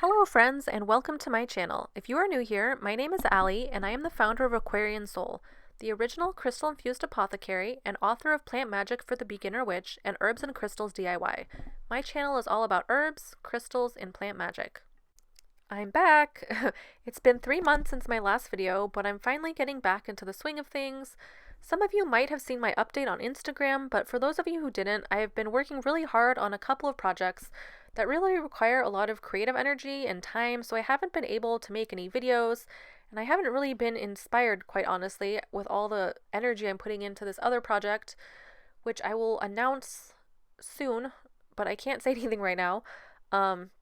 Hello friends and welcome to my channel. If you are new here, my name is Allie and I am the founder of Aquarian Soul, the original crystal-infused apothecary and author of Plant Magic for the Beginner Witch and Herbs and Crystals DIY. My channel is all about herbs, crystals, and plant magic. I'm back! It's been 3 months since my last video, but I'm finally getting back into the swing of things. Some of you might have seen my update on Instagram, but for those of you who didn't, I have been working really hard on a couple of projects that really require a lot of creative energy and time, so I haven't been able to make any videos, and I haven't really been inspired, quite honestly, with all the energy I'm putting into this other project, which I will announce soon, but I can't say anything right now.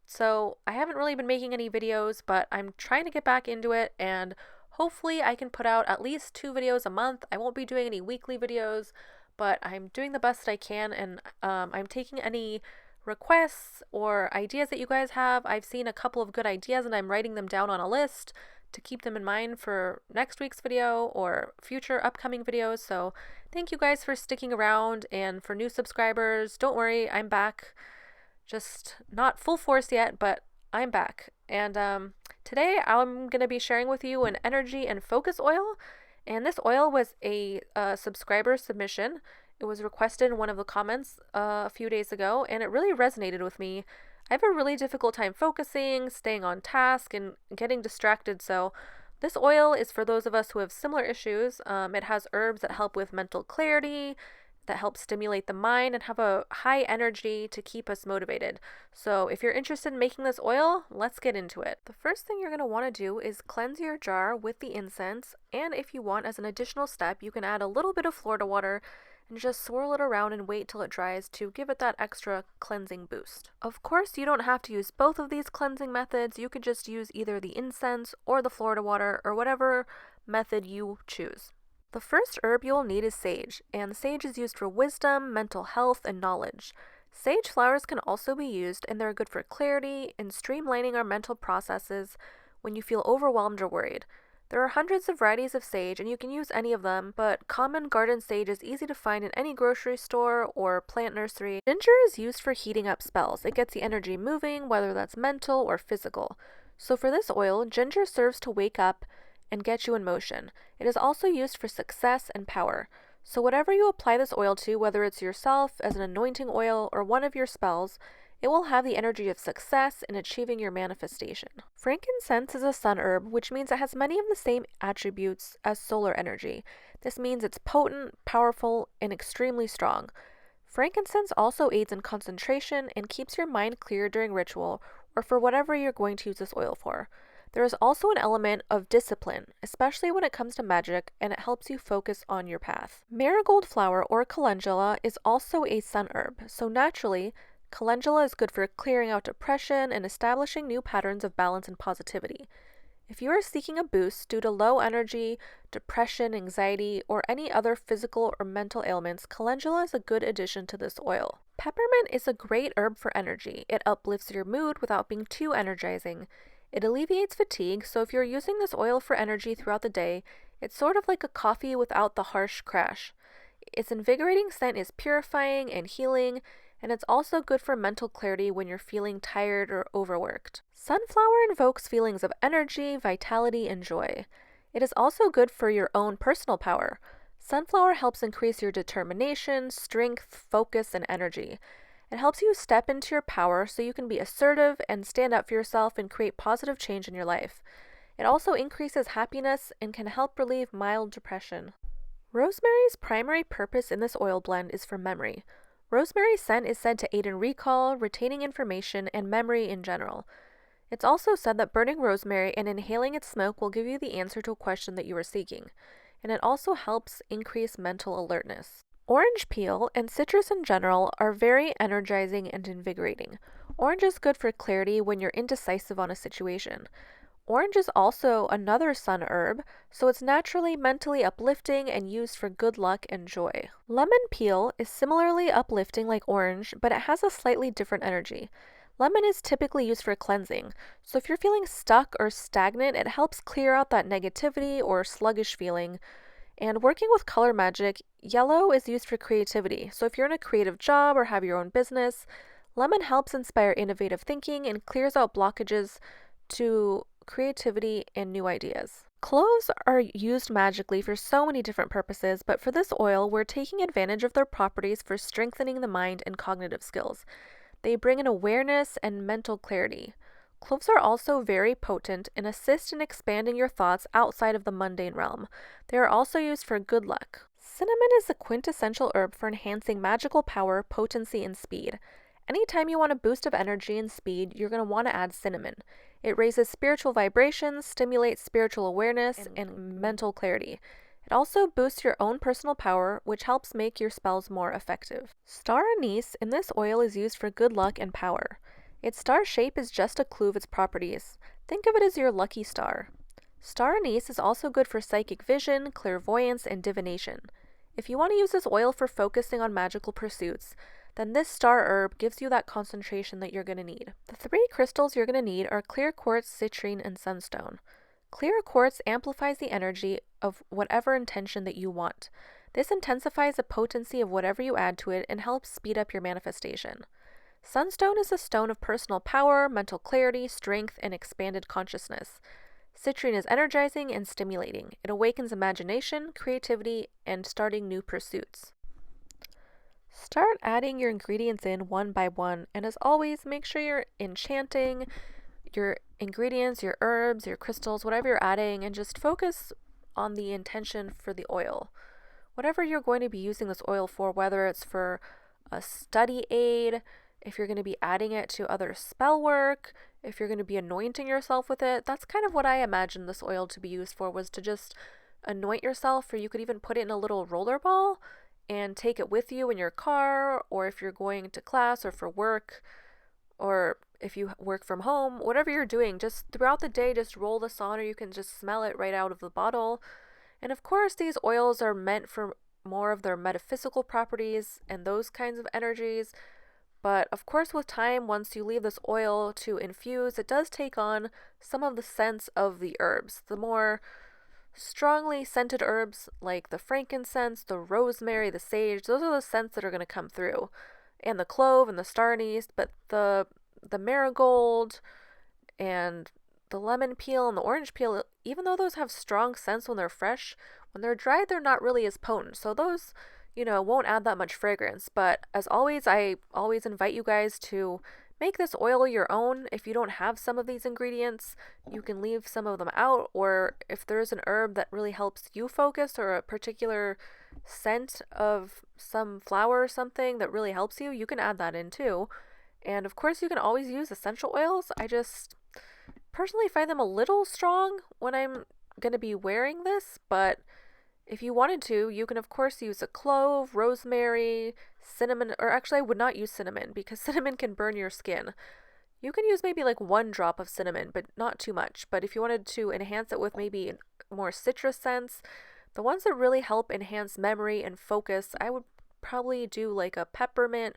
So I haven't really been making any videos, but I'm trying to get back into it, and hopefully I can put out at least 2 videos a month. I won't be doing any weekly videos, but I'm doing the best I can, and I'm taking any requests or ideas that you guys have. I've seen a couple of good ideas and I'm writing them down on a list to keep them in mind for next week's video or future upcoming videos. So thank you guys for sticking around, and for new subscribers, don't worry, I'm back. Just not full force yet, but I'm back. And today I'm going to be sharing with you an energy and focus oil. And this oil was a subscriber submission. It was requested in one of the comments a few days ago, and it really resonated with me. I have a really difficult time focusing, staying on task, and getting distracted, so this oil is for those of us who have similar issues. It has herbs that help with mental clarity, that help stimulate the mind, and have a high energy to keep us motivated. So if you're interested in making this oil, let's get into it. The first thing you're going to want to do is cleanse your jar with the incense, and if you want, as an additional step, you can add a little bit of Florida water and just swirl it around and wait till it dries to give it that extra cleansing boost. Of course, you don't have to use both of these cleansing methods. You could just use either the incense or the Florida water, or whatever method you choose. The first herb you'll need is sage, and sage is used for wisdom, mental health, and knowledge. Sage flowers can also be used, and they're good for clarity and streamlining our mental processes when you feel overwhelmed or worried. There are hundreds of varieties of sage, and you can use any of them, but common garden sage is easy to find in any grocery store or plant nursery. Ginger is used for heating up spells. It gets the energy moving, whether that's mental or physical. So for this oil, ginger serves to wake up and get you in motion. It is also used for success and power. So whatever you apply this oil to, whether it's yourself as an anointing oil or one of your spells, it will have the energy of success in achieving your manifestation. Frankincense is a sun herb, which means it has many of the same attributes as solar energy. This means it's potent, powerful, and extremely strong. Frankincense also aids in concentration and keeps your mind clear during ritual or for whatever you're going to use this oil for. There is also an element of discipline, especially when it comes to magic, and it helps you focus on your path. Marigold flower or calendula is also a sun herb, so naturally, calendula is good for clearing out depression and establishing new patterns of balance and positivity. If you are seeking a boost due to low energy, depression, anxiety, or any other physical or mental ailments, calendula is a good addition to this oil. Peppermint is a great herb for energy. It uplifts your mood without being too energizing. It alleviates fatigue, so if you're using this oil for energy throughout the day, it's sort of like a coffee without the harsh crash. Its invigorating scent is purifying and healing, and it's also good for mental clarity when you're feeling tired or overworked. Sunflower invokes feelings of energy, vitality, and joy. It is also good for your own personal power. Sunflower helps increase your determination, strength, focus, and energy. It helps you step into your power so you can be assertive and stand up for yourself and create positive change in your life. It also increases happiness and can help relieve mild depression. Rosemary's primary purpose in this oil blend is for memory. Rosemary's scent is said to aid in recall, retaining information, and memory in general. It's also said that burning rosemary and inhaling its smoke will give you the answer to a question that you are seeking, and it also helps increase mental alertness. Orange peel and citrus in general are very energizing and invigorating. Orange is good for clarity when you're indecisive on a situation. Orange is also another sun herb, so it's naturally mentally uplifting and used for good luck and joy. Lemon peel is similarly uplifting like orange, but it has a slightly different energy. Lemon is typically used for cleansing, so if you're feeling stuck or stagnant, it helps clear out that negativity or sluggish feeling. And working with color magic, yellow is used for creativity, so if you're in a creative job or have your own business, Lemon helps inspire innovative thinking and clears out blockages to creativity and new ideas. Cloves are used magically for so many different purposes, but for this oil, we're taking advantage of their properties for strengthening the mind and cognitive skills. They bring an awareness and mental clarity. Cloves are also very potent and assist in expanding your thoughts outside of the mundane realm. They are also used for good luck. Cinnamon is a quintessential herb for enhancing magical power, potency, and speed. Anytime you want a boost of energy and speed, you're going to want to add cinnamon. It raises spiritual vibrations, stimulates spiritual awareness, and mental clarity. It also boosts your own personal power, which helps make your spells more effective. Star anise in this oil is used for good luck and power. Its star shape is just a clue of its properties. Think of it as your lucky star. Star anise is also good for psychic vision, clairvoyance, and divination. If you want to use this oil for focusing on magical pursuits, then this star herb gives you that concentration that you're going to need. The 3 crystals you're going to need are clear quartz, citrine, and sunstone. Clear quartz amplifies the energy of whatever intention that you want. This intensifies the potency of whatever you add to it and helps speed up your manifestation. Sunstone is a stone of personal power, mental clarity, strength, and expanded consciousness. Citrine is energizing and stimulating. It awakens imagination, creativity, and starting new pursuits. Start adding your ingredients in one by one, and as always, make sure you're enchanting your ingredients, your herbs, your crystals, whatever you're adding, and just focus on the intention for the oil. Whatever you're going to be using this oil for, whether it's for a study aid, if you're going to be adding it to other spell work, if you're going to be anointing yourself with it, that's kind of what I imagined this oil to be used for, was to just anoint yourself, or you could even put it in a little roller ball and take it with you in your car, or if you're going to class or for work, or if you work from home, whatever you're doing, just throughout the day, just roll this on, or you can just smell it right out of the bottle. And of course, these oils are meant for more of their metaphysical properties and those kinds of energies. But of course, with time, once you leave this oil to infuse, it does take on some of the scents of the herbs. The more strongly scented herbs like the frankincense, the rosemary, the sage, those are the scents that are going to come through. And the clove and the star anise, but the marigold and the lemon peel and the orange peel, even though those have strong scents when they're fresh, when they're dried, they're not really as potent. So those, won't add that much fragrance. But as always, I always invite you guys to make this oil your own. If you don't have some of these ingredients, you can leave some of them out, or if there's an herb that really helps you focus, or a particular scent of some flower or something that really helps you, you can add that in too. And of course, you can always use essential oils. I just personally find them a little strong when I'm going to be wearing this, but if you wanted to, you can of course use a clove, rosemary, cinnamon, or actually I would not use cinnamon because cinnamon can burn your skin. You can use maybe like 1 drop of cinnamon, but not too much. But if you wanted to enhance it with maybe more citrus scents, the ones that really help enhance memory and focus, I would probably do like a peppermint,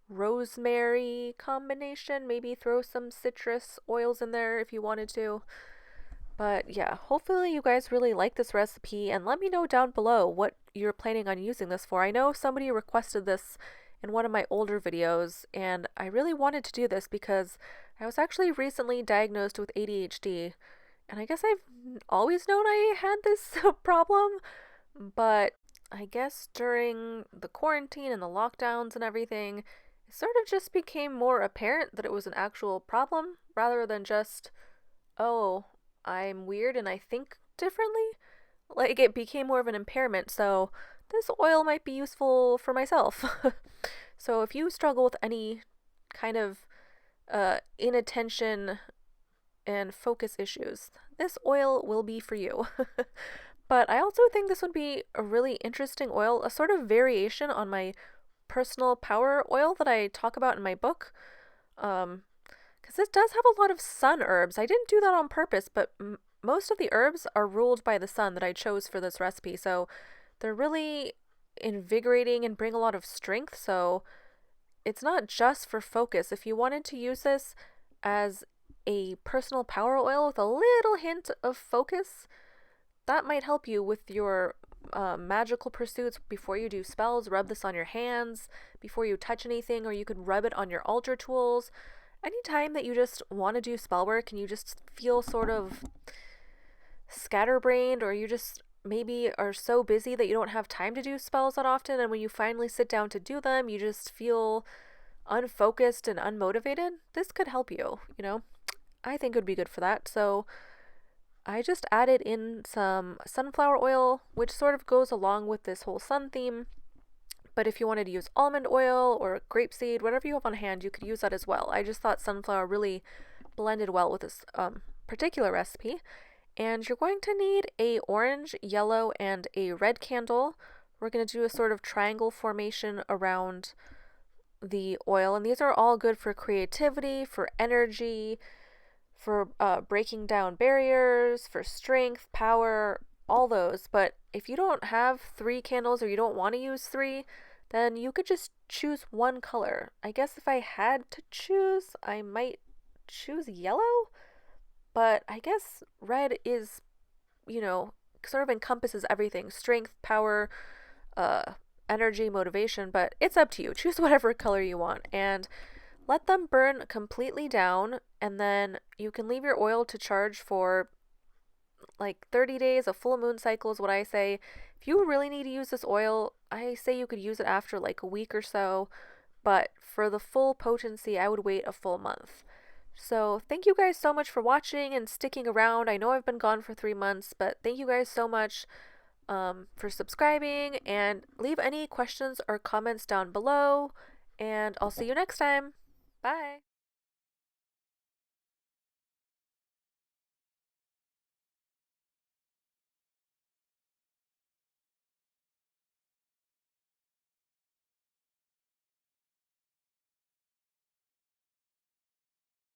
rosemary combination. Maybe throw some citrus oils in there if you wanted to. But yeah, hopefully you guys really like this recipe, and let me know down below what you're planning on using this for. I know somebody requested this in one of my older videos, and I really wanted to do this because I was actually recently diagnosed with ADHD, and I guess I've always known I had this problem, but I guess during the quarantine and the lockdowns and everything, it sort of just became more apparent that it was an actual problem rather than just, oh, I'm weird and I think differently. Like, it became more of an impairment, so this oil might be useful for myself. So if you struggle with any kind of inattention and focus issues, this oil will be for you. But I also think this would be a really interesting oil, a sort of variation on my personal power oil that I talk about in my book. Because it does have a lot of sun herbs. I didn't do that on purpose, but most of the herbs are ruled by the sun that I chose for this recipe. So they're really invigorating and bring a lot of strength. So it's not just for focus. If you wanted to use this as a personal power oil with a little hint of focus, that might help you with your magical pursuits, before you do spells, rub this on your hands before you touch anything, or you could rub it on your altar tools. Anytime that you just want to do spell work and you just feel sort of scatterbrained, or you just maybe are so busy that you don't have time to do spells that often, and when you finally sit down to do them, you just feel unfocused and unmotivated, this could help you, you know? I think it would be good for that. So I just added in some sunflower oil, which sort of goes along with this whole sun theme. But if you wanted to use almond oil or grapeseed, whatever you have on hand, you could use that as well. I just thought sunflower really blended well with this particular recipe. And you're going to need a orange, yellow, and a red candle. We're going to do a sort of triangle formation around the oil, and these are all good for creativity, for energy, for breaking down barriers, for strength, power, all those. But if you don't have 3 candles, or you don't want to use 3, then you could just choose one color. I guess if I had to choose, I might choose yellow, but I guess red is, you know, sort of encompasses everything: strength, power, uh, energy, motivation. But it's up to you. Choose whatever color you want and let them burn completely down, and then you can leave your oil to charge for like 30 days. A full moon cycle is what I say. If you really need to use this oil, I say you could use it after like a week or so, but for the full potency, I would wait a full month. So thank you guys so much for watching and sticking around. I know I've been gone for 3 months, but thank you guys so much for subscribing, and leave any questions or comments down below, and I'll see you next time. Bye.